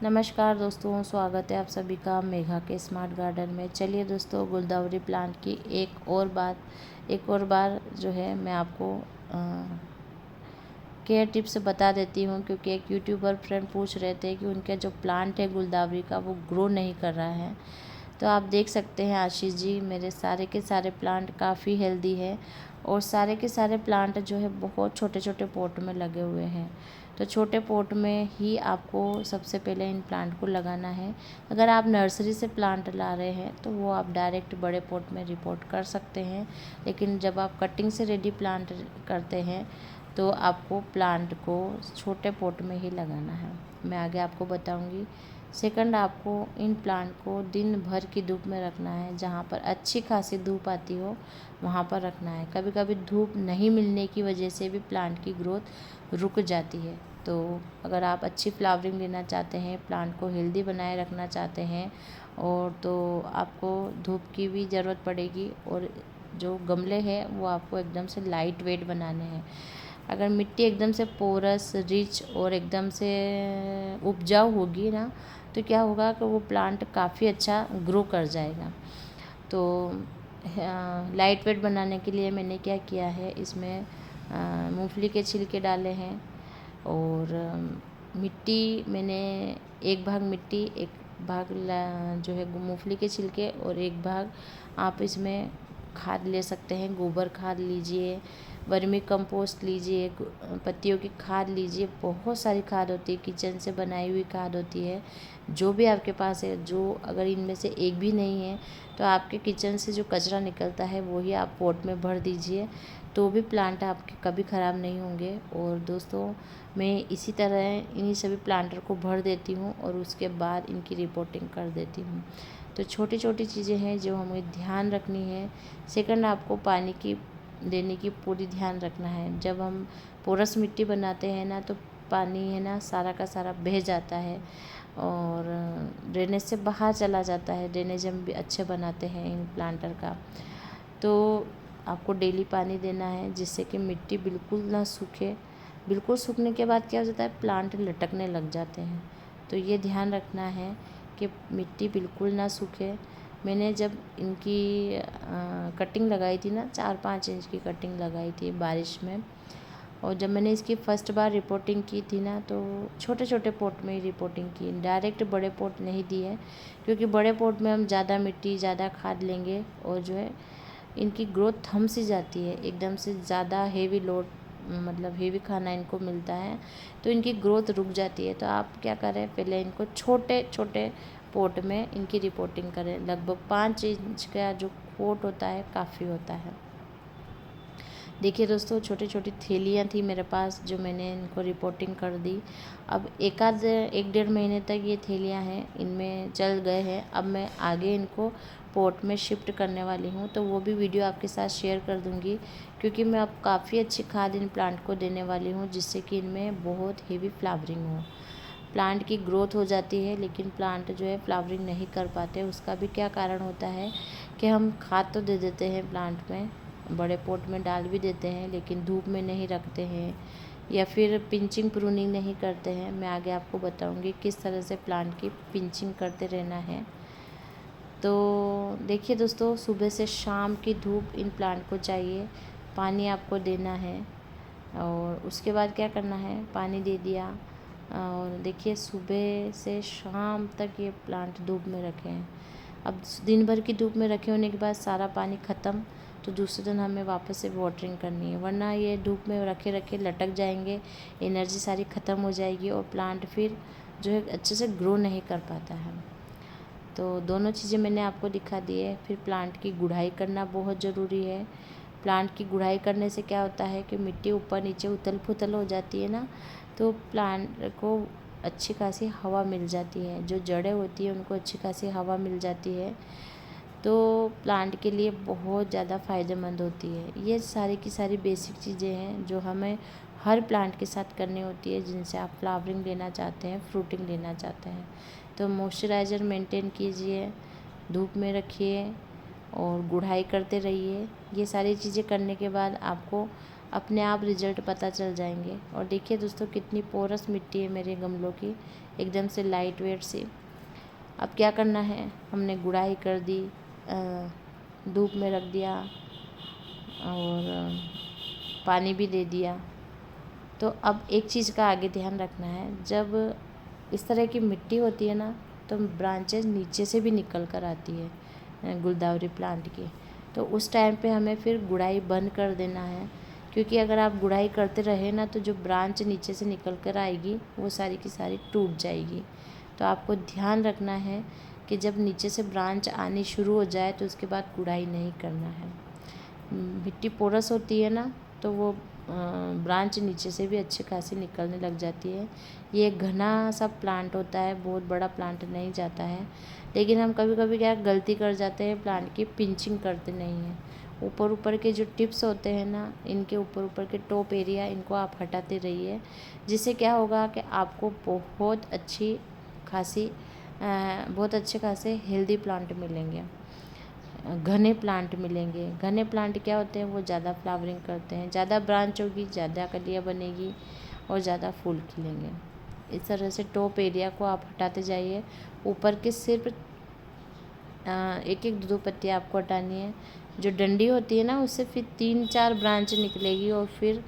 नमस्कार दोस्तों, स्वागत है आप सभी का मेघा के स्मार्ट गार्डन में। चलिए दोस्तों, गुलदावरी प्लांट की एक और बार जो है मैं आपको केयर टिप्स बता देती हूँ, क्योंकि एक यूट्यूबर फ्रेंड पूछ रहे थे कि उनका जो प्लांट है गुलदावरी का वो ग्रो नहीं कर रहा है। तो आप देख सकते हैं आशीष जी, मेरे सारे के सारे प्लांट काफ़ी हेल्दी है और सारे के सारे प्लांट जो है बहुत छोटे छोटे पॉट में लगे हुए हैं। तो छोटे पॉट में ही आपको सबसे पहले इन प्लांट को लगाना है। अगर आप नर्सरी से प्लांट ला रहे हैं तो वो आप डायरेक्ट बड़े पॉट में रिपोर्ट कर सकते हैं, लेकिन जब आप कटिंग से रेडी प्लांट करते हैं तो आपको प्लांट को छोटे पॉट में ही लगाना है। मैं आगे आपको बताऊंगी। सेकंड, आपको इन प्लांट को दिन भर की धूप में रखना है। जहाँ पर अच्छी खासी धूप आती हो वहाँ पर रखना है। कभी कभी धूप नहीं मिलने की वजह से भी प्लांट की ग्रोथ रुक जाती है। तो अगर आप अच्छी फ्लावरिंग लेना चाहते हैं, प्लांट को हेल्दी बनाए रखना चाहते हैं, और तो आपको धूप की भी ज़रूरत पड़ेगी। और जो गमले हैं वो आपको एकदम से लाइट वेट बनाने हैं। अगर मिट्टी एकदम से पोरस, रिच और एकदम से उपजाऊ होगी ना, तो क्या होगा कि वो प्लांट काफ़ी अच्छा ग्रो कर जाएगा। तो लाइट वेट बनाने के लिए मैंने क्या किया है, इसमें मूंगफली के छिलके डाले हैं और मिट्टी मैंने एक भाग मिट्टी, एक भाग जो है मूंगफली के छिलके और एक भाग आप इसमें खाद ले सकते हैं। गोबर खाद लीजिए, वर्मी कंपोस्ट लीजिए, पत्तियों की खाद लीजिए। बहुत सारी खाद होती है, किचन से बनाई हुई खाद होती है, जो भी आपके पास है। जो अगर इनमें से एक भी नहीं है तो आपके किचन से जो कचरा निकलता है वो ही आप पॉट में भर दीजिए, तो भी प्लांट आपके कभी ख़राब नहीं होंगे। और दोस्तों, मैं इसी तरह इन्हीं सभी प्लांटर को भर देती हूँ और उसके बाद इनकी रिपोर्टिंग कर देती हूँ। तो छोटी छोटी चीज़ें हैं जो हमें ध्यान रखनी है। सेकंड, आपको पानी की देने की पूरी ध्यान रखना है। जब हम पोरस मिट्टी बनाते हैं ना, तो पानी है ना सारा का सारा बह जाता है और ड्रेनेज से बाहर चला जाता है। ड्रेनेज हम भी अच्छे बनाते हैं इन प्लांटर का। तो आपको डेली पानी देना है, जिससे कि मिट्टी बिल्कुल ना सूखे। बिल्कुल सूखने के बाद क्या हो जाता है, प्लांट लटकने लग जाते हैं। तो ये ध्यान रखना है कि मिट्टी बिल्कुल ना सूखे। मैंने जब इनकी कटिंग लगाई थी ना, 4-5 इंच की कटिंग लगाई थी बारिश में, और जब मैंने इसकी फ़र्स्ट बार रिपोर्टिंग की थी ना, तो छोटे छोटे पॉट में ही रिपोर्टिंग की, डायरेक्ट बड़े पॉट नहीं दी है। क्योंकि बड़े पॉट में हम ज़्यादा मिट्टी, ज़्यादा खाद लेंगे और जो है इनकी ग्रोथ थम सी जाती है। एकदम से ज़्यादा हेवी लोड, मतलब हेवी खाना इनको मिलता है तो इनकी ग्रोथ रुक जाती है। तो आप क्या करें, पहले इनको छोटे छोटे पॉट में इनकी रिपोर्टिंग करें। लगभग 5 इंच का जो पॉट होता है काफ़ी होता है। देखिए दोस्तों, छोटी छोटी थैलियाँ थी मेरे पास जो मैंने इनको रिपोर्टिंग कर दी। अब एक डेढ़ महीने तक ये थैलियाँ हैं, इनमें चल गए हैं। अब मैं आगे इनको पॉट में शिफ्ट करने वाली हूँ, तो वो भी वीडियो आपके साथ शेयर कर दूँगी। क्योंकि मैं अब काफ़ी अच्छी खाद इन प्लांट को देने वाली हूँ, जिससे कि इनमें बहुत हेवी फ्लावरिंग हो। प्लांट की ग्रोथ हो जाती है लेकिन प्लांट जो है फ्लावरिंग नहीं कर पाते। उसका भी क्या कारण होता है कि हम खाद तो दे देते हैं प्लांट में, बड़े पॉट में डाल भी देते हैं, लेकिन धूप में नहीं रखते हैं या फिर पिंचिंग प्रूनिंग नहीं करते हैं। मैं आगे आपको बताऊंगी किस तरह से प्लांट की पिंचिंग करते रहना है। तो देखिए दोस्तों, सुबह से शाम की धूप इन प्लांट को चाहिए। पानी आपको देना है और उसके बाद क्या करना है, पानी दे दिया और देखिए सुबह से शाम तक ये प्लांट धूप में रखे हैं। अब दिन भर की धूप में रखे होने के बाद सारा पानी ख़त्म, तो दूसरे दिन हमें वापस से वाटरिंग करनी है, वरना ये धूप में रखे रखे लटक जाएंगे, एनर्जी सारी ख़त्म हो जाएगी और प्लांट फिर जो है अच्छे से ग्रो नहीं कर पाता है। तो दोनों चीज़ें मैंने आपको दिखा दी है। फिर प्लांट की गुड़ाई करना बहुत ज़रूरी है। प्लांट की गुड़ाई करने से क्या होता है कि मिट्टी ऊपर नीचे उथल पुथल हो जाती है ना, तो प्लांट को अच्छी खासी हवा मिल जाती है। जो जड़ें होती है उनको अच्छी खासी हवा मिल जाती है, तो प्लांट के लिए बहुत ज़्यादा फ़ायदेमंद होती है। ये सारी की सारी बेसिक चीज़ें हैं जो हमें हर प्लांट के साथ करनी होती है, जिनसे आप फ्लावरिंग लेना चाहते हैं, फ्रूटिंग लेना चाहते हैं। तो मॉइस्चराइज़र मेंटेन कीजिए, धूप में रखिए और गुड़ाई करते रहिए। ये सारी चीज़ें करने के बाद आपको अपने आप रिजल्ट पता चल जाएंगे। और देखिए दोस्तों कितनी पोरस मिट्टी है मेरे गमलों की, एकदम से लाइट वेट सी। अब क्या करना है, हमने गुड़ाई कर दी, धूप में रख दिया और पानी भी दे दिया। तो अब एक चीज़ का आगे ध्यान रखना है, जब इस तरह की मिट्टी होती है ना तो ब्रांचेज नीचे से भी निकल कर आती है गुलदावरी प्लांट की। तो उस टाइम पे हमें फिर गुड़ाई बंद कर देना है, क्योंकि अगर आप गुड़ाई करते रहे ना तो जो ब्रांच नीचे से निकल कर आएगी वो सारी की सारी टूट जाएगी। तो आपको ध्यान रखना है कि जब नीचे से ब्रांच आनी शुरू हो जाए तो उसके बाद गुड़ाई नहीं करना है। मिट्टी पोरस होती है ना तो वो ब्रांच नीचे से भी अच्छी खासी निकलने लग जाती है। ये घना सा प्लांट होता है, बहुत बड़ा प्लांट नहीं जाता है। लेकिन हम कभी कभी क्या गलती कर जाते हैं, प्लांट की पिंचिंग करते नहीं हैं। ऊपर ऊपर के जो टिप्स होते हैं ना, इनके ऊपर ऊपर के टॉप एरिया, इनको आप हटाते रहिए, जिससे क्या होगा कि आपको बहुत अच्छे खासे हेल्दी प्लांट मिलेंगे, घने प्लांट मिलेंगे। घने प्लांट क्या होते हैं, वो ज़्यादा फ्लावरिंग करते हैं, ज़्यादा ब्रांच होगी, ज़्यादा कलियाँ बनेगी और ज़्यादा फूल खिलेंगे। इस तरह से टॉप एरिया को आप हटाते जाइए। ऊपर के सिर्फ एक एक दो पत्तियाँ आपको हटानी है। जो डंडी होती है ना, उससे फिर 3-4 ब्रांच निकलेगी और फिर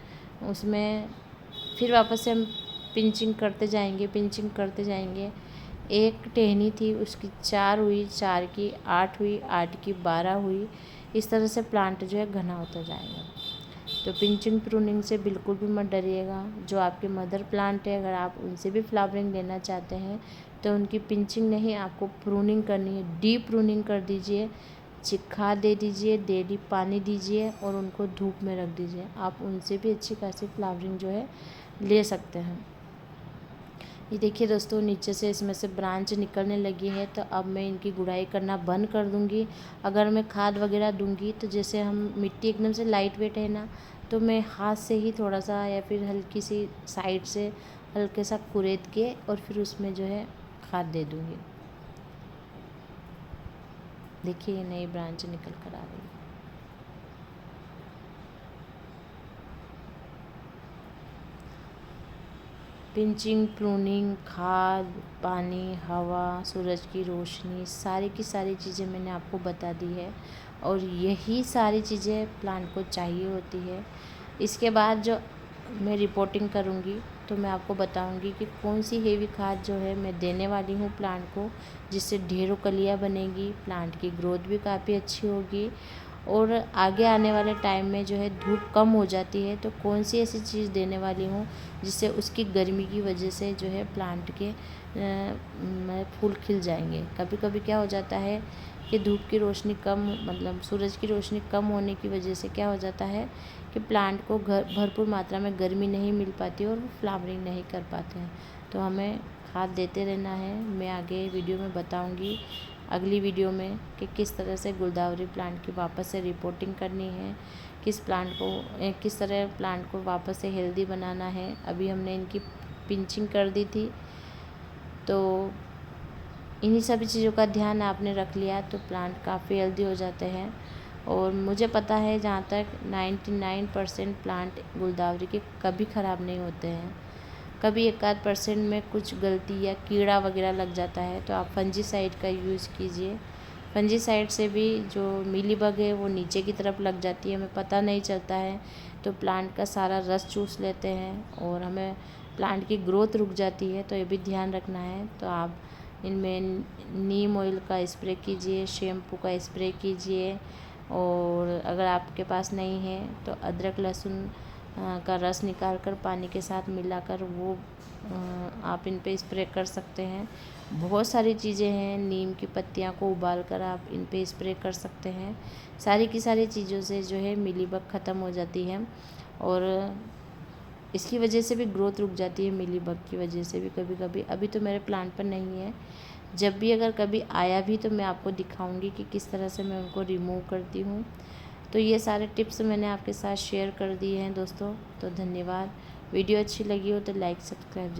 उसमें फिर वापस से हम पिंचिंग करते जाएंगे। एक टहनी थी, उसकी 4 हुई, 4 की 8 हुई, 8 की 12 हुई। इस तरह से प्लांट जो है घना होता जाएगा। तो पिंचिंग प्रूनिंग से बिल्कुल भी मत डरिएगा। जो आपके मदर प्लांट है, अगर आप उनसे भी फ्लावरिंग लेना चाहते हैं तो उनकी पिंचिंग नहीं, आपको प्रूनिंग करनी है। डीप प्रूनिंग कर दीजिए, खाद दे दीजिए, डेली पानी दीजिए और उनको धूप में रख दीजिए। आप उनसे भी अच्छी खासी फ्लावरिंग जो है ले सकते हैं। ये देखिए दोस्तों, नीचे से इसमें से ब्रांच निकलने लगी है, तो अब मैं इनकी गुड़ाई करना बंद कर दूंगी। अगर मैं खाद वगैरह दूंगी तो जैसे हम मिट्टी एकदम से लाइट वेट है ना, तो मैं हाथ से ही थोड़ा सा या फिर हल्की सी साइड से हल्के सा कुरेद के और फिर उसमें जो है खाद दे दूंगी। देखिए ये नई ब्रांच निकल कर आ रही है। पिंचिंग, प्रूनिंग, खाद, पानी, हवा, सूरज की रोशनी, सारी की सारी चीज़ें मैंने आपको बता दी है और यही सारी चीज़ें प्लांट को चाहिए होती है। इसके बाद जो मैं रिपोर्टिंग करूँगी तो मैं आपको बताऊँगी कि कौन सी हेवी खाद जो है मैं देने वाली हूँ प्लांट को, जिससे ढेरों कलियाँ बनेगी, प्लांट की ग्रोथ भी काफ़ी अच्छी होगी। और आगे आने वाले टाइम में जो है धूप कम हो जाती है तो कौन सी ऐसी चीज़ देने वाली हूँ जिससे उसकी गर्मी की वजह से जो है प्लांट के फूल खिल जाएंगे। कभी कभी क्या हो जाता है कि धूप की रोशनी कम, मतलब सूरज की रोशनी कम होने की वजह से क्या हो जाता है कि प्लांट को भरपूर मात्रा में गर्मी नहीं मिल पाती और वो फ्लावरिंग नहीं कर पाते हैं। तो हमें खाद देते रहना है। मैं आगे वीडियो में बताऊंगी, अगली वीडियो में, कि किस तरह से गुलदावरी प्लांट की वापस से रिपोर्टिंग करनी है, किस तरह प्लांट को वापस से हेल्दी बनाना है। अभी हमने इनकी पिंचिंग कर दी थी, तो इन्हीं सभी चीज़ों का ध्यान आपने रख लिया तो प्लांट काफ़ी हेल्दी हो जाते हैं। और मुझे पता है जहाँ तक 99% प्लांट गुलदावरी के कभी ख़राब नहीं होते हैं। कभी 1-8% में कुछ गलती या कीड़ा वगैरह लग जाता है तो आप फंजीसाइड का यूज़ कीजिए। फंजीसाइड से भी जो मीलीबग है वो नीचे की तरफ लग जाती है, हमें पता नहीं चलता है, तो प्लांट का सारा रस चूस लेते हैं और हमें प्लांट की ग्रोथ रुक जाती है। तो ये भी ध्यान रखना है। तो आप इनमें नीम ऑयल का स्प्रे कीजिए, शैम्पू का स्प्रे कीजिए, और अगर आपके पास नहीं है तो अदरक लहसुन का रस निकाल कर पानी के साथ मिलाकर वो आप इन पे स्प्रे कर सकते हैं। बहुत सारी चीज़ें हैं, नीम की पत्तियां को उबाल कर आप इन पे स्प्रे कर सकते हैं। सारी की सारी चीज़ों से जो है मिलीबग ख़त्म हो जाती है और इसकी वजह से भी ग्रोथ रुक जाती है, मिलीबग की वजह से भी कभी कभी। अभी तो मेरे प्लांट पर नहीं है, जब भी अगर कभी आया भी तो मैं आपको दिखाऊंगी कि किस तरह से मैं उनको रिमूव करती हूँ। तो ये सारे टिप्स मैंने आपके साथ शेयर कर दिए हैं दोस्तों। तो धन्यवाद। वीडियो अच्छी लगी हो तो लाइक सब्सक्राइब